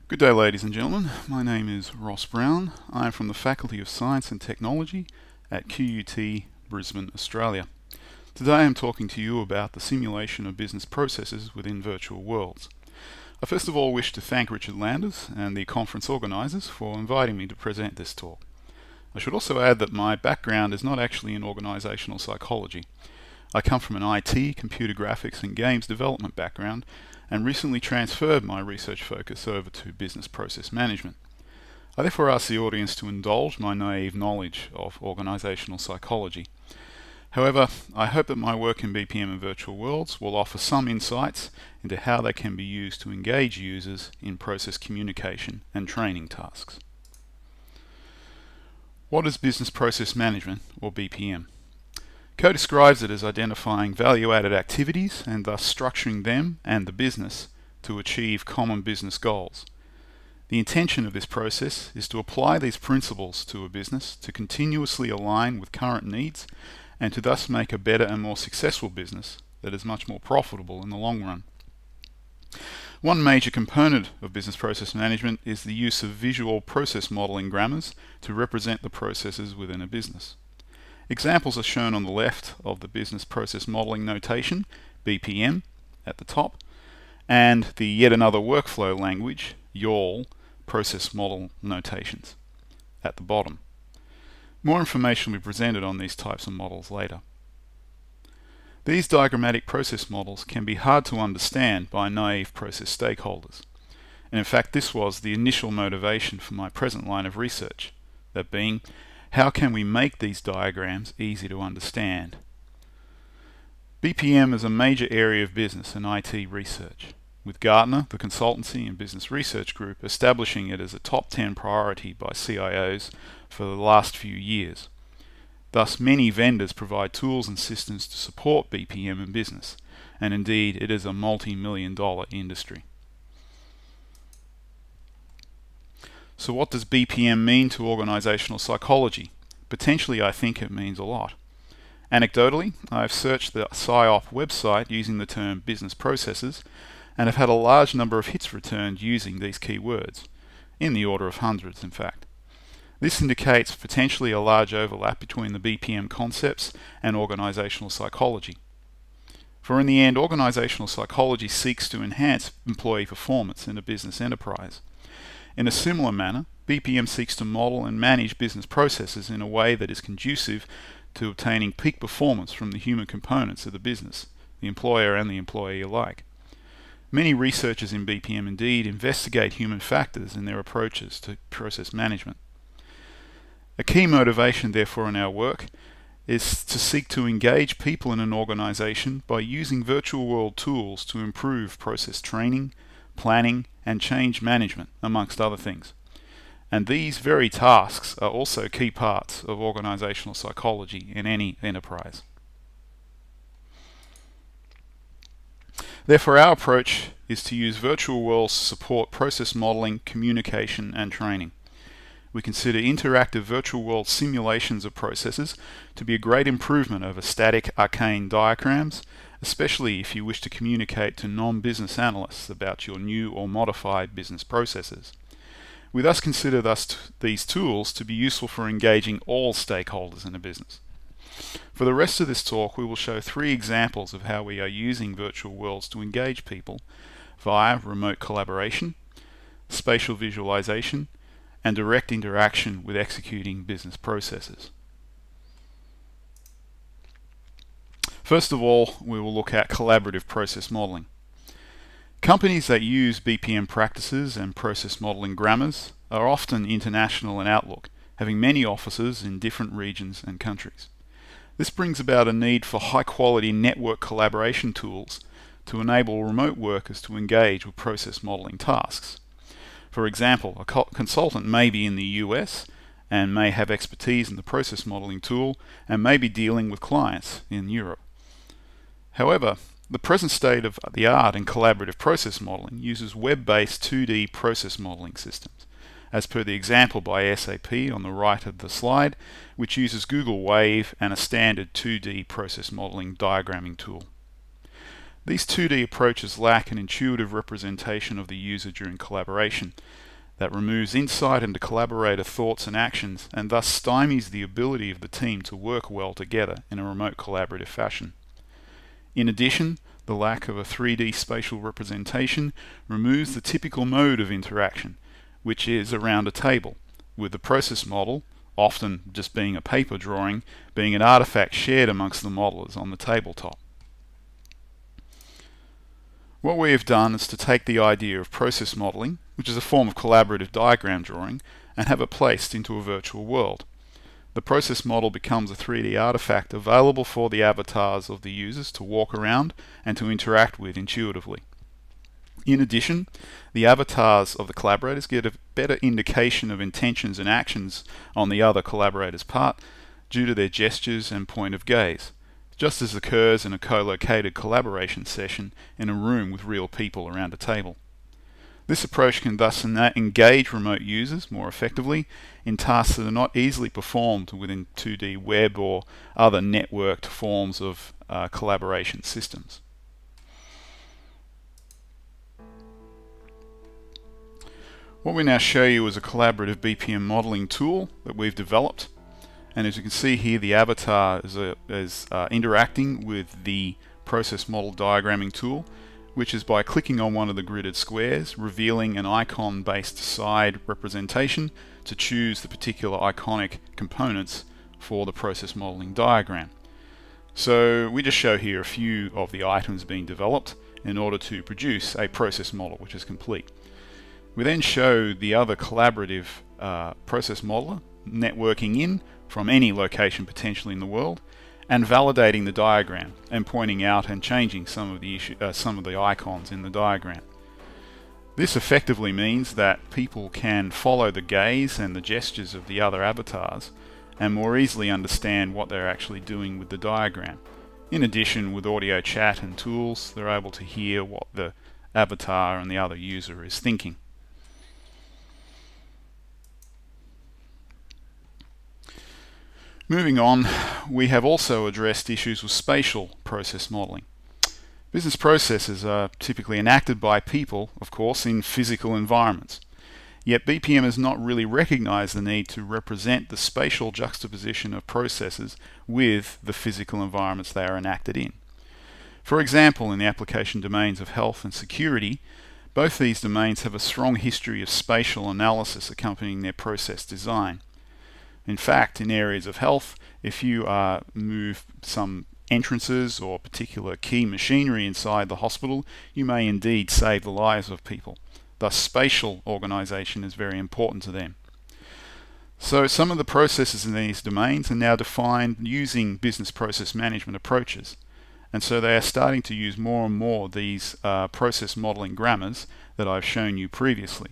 Good day, ladies and gentlemen. My name is Ross Brown. I am from the Faculty of Science and Technology at QUT, Brisbane, Australia. Today I am talking to you about the simulation of business processes within virtual worlds. I first of all wish to thank Richard Landers and the conference organisers for inviting me to present this talk. I should also add that my background is not actually in organisational psychology. I come from an IT, computer graphics and games development background and recently transferred my research focus over to business process management. I therefore ask the audience to indulge my naive knowledge of organisational psychology. However, I hope that my work in BPM and virtual worlds will offer some insights into how they can be used to engage users in process communication and training tasks. What is business process management, or BPM? Co describes it as identifying value-added activities and thus structuring them and the business to achieve common business goals. The intention of this process is to apply these principles to a business to continuously align with current needs and to thus make a better and more successful business that is much more profitable in the long run. One major component of business process management is the use of visual process modeling grammars to represent the processes within a business. Examples are shown on the left of the Business Process Modeling Notation, BPM, at the top, and the yet another workflow language, YAWL, Process Model Notations, at the bottom. More information will be presented on these types of models later. These diagrammatic process models can be hard to understand by naive process stakeholders, and in fact this was the initial motivation for my present line of research, that being, how can we make these diagrams easy to understand? BPM is a major area of business and IT research, with Gartner, the consultancy and business research group, establishing it as a top 10 priority by CIOs for the last few years. Thus, many vendors provide tools and systems to support BPM in business, and indeed it is a multi-million-dollar industry. So what does BPM mean to organisational psychology? Potentially, I think it means a lot. Anecdotally, I've searched the SIOP website using the term business processes and have had a large number of hits returned using these keywords, in the order of hundreds in fact. This indicates potentially a large overlap between the BPM concepts and organisational psychology. For in the end, organisational psychology seeks to enhance employee performance in a business enterprise. In a similar manner, BPM seeks to model and manage business processes in a way that is conducive to obtaining peak performance from the human components of the business, the employer and the employee alike. Many researchers in BPM indeed investigate human factors in their approaches to process management. A key motivation, therefore, in our work is to seek to engage people in an organisation by using virtual world tools to improve process training, planning and change management, amongst other things. And these very tasks are also key parts of organisational psychology in any enterprise. Therefore, our approach is to use virtual worlds to support process modelling, communication and training. We consider interactive virtual world simulations of processes to be a great improvement over static arcane diagrams, especially if you wish to communicate to non-business analysts about your new or modified business processes. We thus consider these tools to be useful for engaging all stakeholders in a business. For the rest of this talk, we will show 3 examples of how we are using virtual worlds to engage people via remote collaboration, spatial visualization, and direct interaction with executing business processes. First of all, we will look at collaborative process modeling. Companies that use BPM practices and process modeling grammars are often international in outlook, having many offices in different regions and countries. This brings about a need for high-quality network collaboration tools to enable remote workers to engage with process modeling tasks. For example, a consultant may be in the US and may have expertise in the process modeling tool and may be dealing with clients in Europe. However, the present state of the art in collaborative process modeling uses web-based 2D process modeling systems, as per the example by SAP on the right of the slide, which uses Google Wave and a standard 2D process modeling diagramming tool. These 2D approaches lack an intuitive representation of the user during collaboration that removes insight into collaborator thoughts and actions, and thus stymies the ability of the team to work well together in a remote collaborative fashion. In addition, the lack of a 3D spatial representation removes the typical mode of interaction, which is around a table, with the process model, often just being a paper drawing, being an artifact shared amongst the modelers on the tabletop. What we have done is to take the idea of process modeling, which is a form of collaborative diagram drawing, and have it placed into a virtual world. The process model becomes a 3D artifact available for the avatars of the users to walk around and to interact with intuitively. In addition, the avatars of the collaborators get a better indication of intentions and actions on the other collaborators' part due to their gestures and point of gaze, just as occurs in a co-located collaboration session in a room with real people around a table. This approach can thus engage remote users more effectively in tasks that are not easily performed within 2D web or other networked forms of collaboration systems. What we now show you is a collaborative BPM modeling tool that we've developed. And as you can see here, the avatar is interacting with the process model diagramming tool, which is by clicking on one of the gridded squares, revealing an icon-based side representation to choose the particular iconic components for the process modeling diagram. So we just show here a few of the items being developed in order to produce a process model which is complete. We then show the other collaborative process modeler networking in from any location potentially in the world and validating the diagram and pointing out and changing some of the icons in the diagram. This effectively means that people can follow the gaze and the gestures of the other avatars and more easily understand what they're actually doing with the diagram. In addition, with audio chat and tools, they're able to hear what the avatar and the other user is thinking. Moving on, we have also addressed issues with spatial process modeling. Business processes are typically enacted by people, of course, in physical environments. Yet BPM has not really recognized the need to represent the spatial juxtaposition of processes with the physical environments they are enacted in. For example, in the application domains of health and security, both these domains have a strong history of spatial analysis accompanying their process design. In fact, in areas of health, if you move some entrances or particular key machinery inside the hospital, you may indeed save the lives of people. Thus, spatial organization is very important to them. So some of the processes in these domains are now defined using business process management approaches. And so they are starting to use more and more these process modeling grammars that I've shown you previously.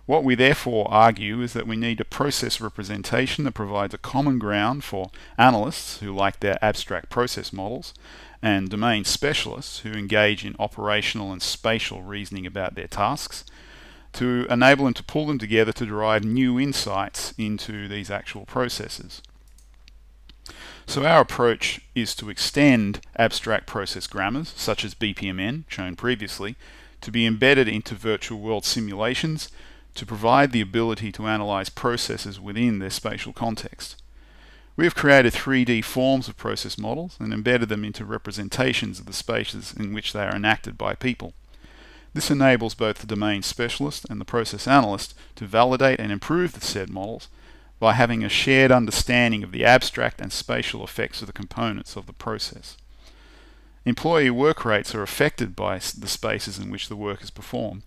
What we therefore argue is that we need a process representation that provides a common ground for analysts who like their abstract process models and domain specialists who engage in operational and spatial reasoning about their tasks to enable them to pull them together to derive new insights into these actual processes. So our approach is to extend abstract process grammars such as BPMN, shown previously, to be embedded into virtual world simulations to provide the ability to analyze processes within their spatial context. We have created 3D forms of process models and embedded them into representations of the spaces in which they are enacted by people. This enables both the domain specialist and the process analyst to validate and improve the said models by having a shared understanding of the abstract and spatial effects of the components of the process. Employee work rates are affected by the spaces in which the work is performed.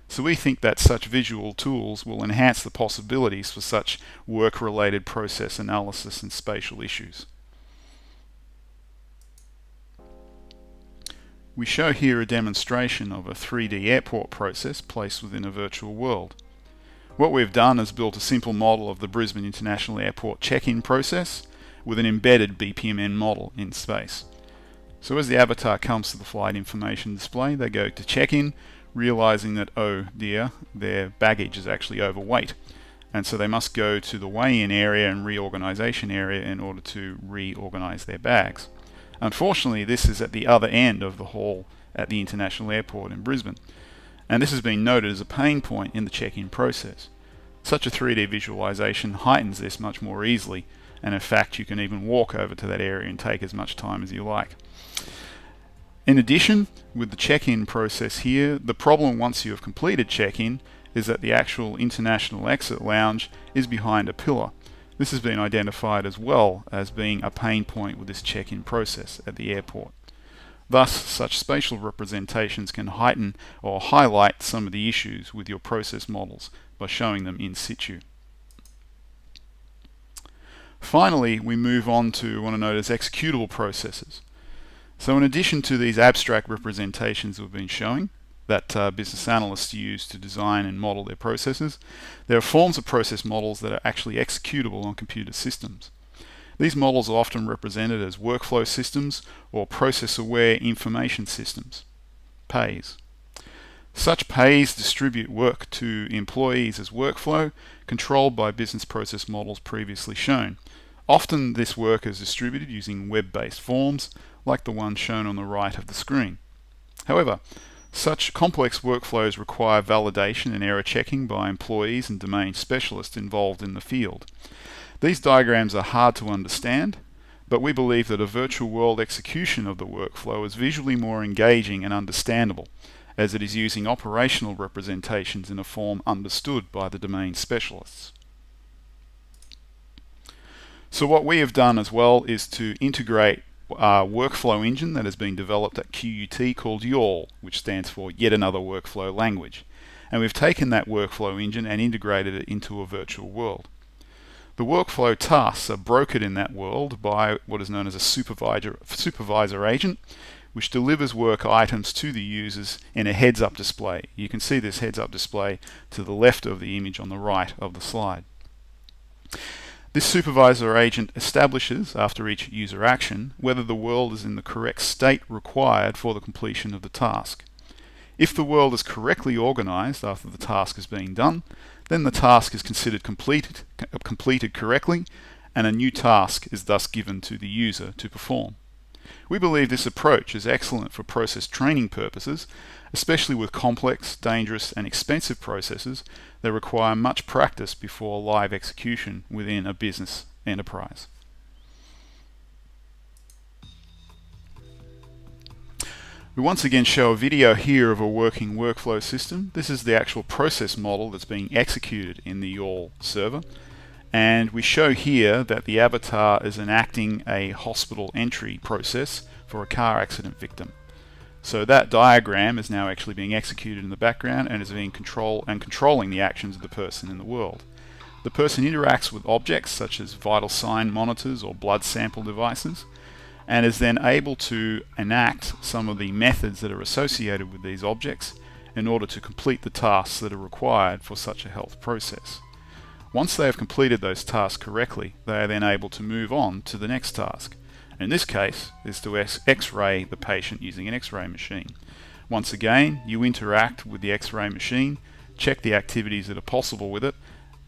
So we think that such visual tools will enhance the possibilities for such work-related process analysis and spatial issues. We show here a demonstration of a 3D airport process placed within a virtual world. What we've done is built a simple model of the Brisbane International Airport check-in process with an embedded BPMN model in space. So as the avatar comes to the flight information display, they go to check-in, realizing that, oh dear, their baggage is actually overweight. And so they must go to the weigh-in area and reorganization area in order to reorganize their bags. Unfortunately, this is at the other end of the hall at the International Airport in Brisbane, and this has been noted as a pain point in the check-in process. Such a 3D visualization heightens this much more easily, and in fact you can even walk over to that area and take as much time as you like. In addition, with the check-in process here, the problem once you have completed check-in is that the actual international exit lounge is behind a pillar. This has been identified as well as being a pain point with this check-in process at the airport. Thus, such spatial representations can heighten or highlight some of the issues with your process models by showing them in situ. Finally, we move on to what are known as executable processes. So in addition to these abstract representations we've been showing that business analysts use to design and model their processes, there are forms of process models that are actually executable on computer systems. These models are often represented as workflow systems or process-aware information systems, PAYS. Such PAYS distribute work to employees as workflow, controlled by business process models previously shown. Often this work is distributed using web-based forms, like the one shown on the right of the screen. However, such complex workflows require validation and error checking by employees and domain specialists involved in the field. These diagrams are hard to understand, but we believe that a virtual world execution of the workflow is visually more engaging and understandable, as it is using operational representations in a form understood by the domain specialists. So what we have done as well is to integrate a workflow engine that has been developed at QUT called YAWL, which stands for Yet Another Workflow Language. And we've taken that workflow engine and integrated it into a virtual world. The workflow tasks are brokered in that world by what is known as a supervisor agent, which delivers work items to the users in a heads-up display. You can see this heads-up display to the left of the image on the right of the slide. This supervisor agent establishes, after each user action, whether the world is in the correct state required for the completion of the task. If the world is correctly organized after the task is being done, then the task is considered completed correctly, and a new task is thus given to the user to perform. We believe this approach is excellent for process training purposes, especially with complex, dangerous, and expensive processes that require much practice before live execution within a business enterprise. We once again show a video here of a working workflow system. This is the actual process model that's being executed in the YAWL server. And we show here that the avatar is enacting a hospital entry process for a car accident victim. So that diagram is now actually being executed in the background and is being controlling the actions of the person in the world. The person interacts with objects such as vital sign monitors or blood sample devices, and is then able to enact some of the methods that are associated with these objects in order to complete the tasks that are required for such a health process. Once they have completed those tasks correctly, they are then able to move on to the next task. In this case, is to X-ray the patient using an X-ray machine. Once again, you interact with the X-ray machine, check the activities that are possible with it,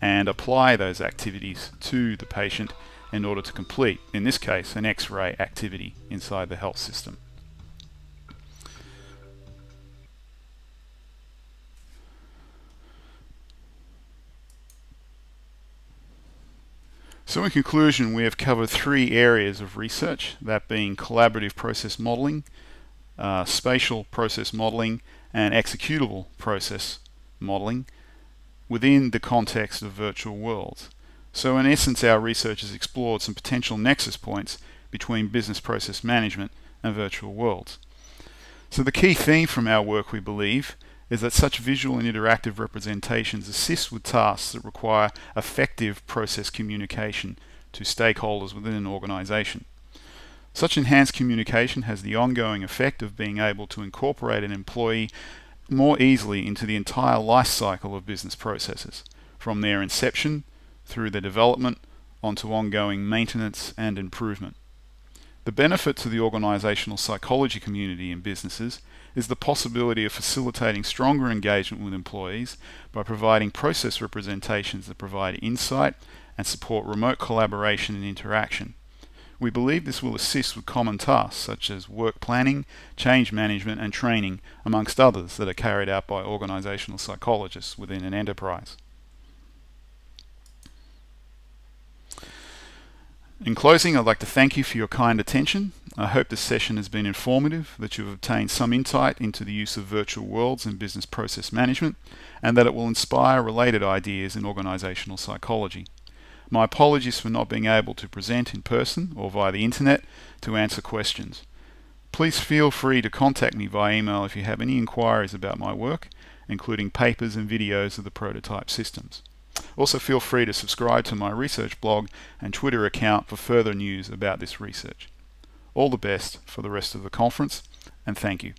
and apply those activities to the patient in order to complete, in this case, an X-ray activity inside the health system. So in conclusion, we have covered three areas of research, that being collaborative process modeling, spatial process modeling, and executable process modeling within the context of virtual worlds. So in essence, our research has explored some potential nexus points between business process management and virtual worlds. So the key theme from our work, we believe, is that such visual and interactive representations assist with tasks that require effective process communication to stakeholders within an organization. Such enhanced communication has the ongoing effect of being able to incorporate an employee more easily into the entire life cycle of business processes, from their inception through their development onto ongoing maintenance and improvement. The benefit to the organisational psychology community in businesses is the possibility of facilitating stronger engagement with employees by providing process representations that provide insight and support remote collaboration and interaction. We believe this will assist with common tasks such as work planning, change management and training, amongst others that are carried out by organisational psychologists within an enterprise. In closing, I'd like to thank you for your kind attention. I hope this session has been informative, that you've obtained some insight into the use of virtual worlds in business process management, and that it will inspire related ideas in organisational psychology. My apologies for not being able to present in person or via the internet to answer questions. Please feel free to contact me via email if you have any inquiries about my work, including papers and videos of the prototype systems. Also feel free to subscribe to my research blog and Twitter account for further news about this research. All the best for the rest of the conference, and thank you.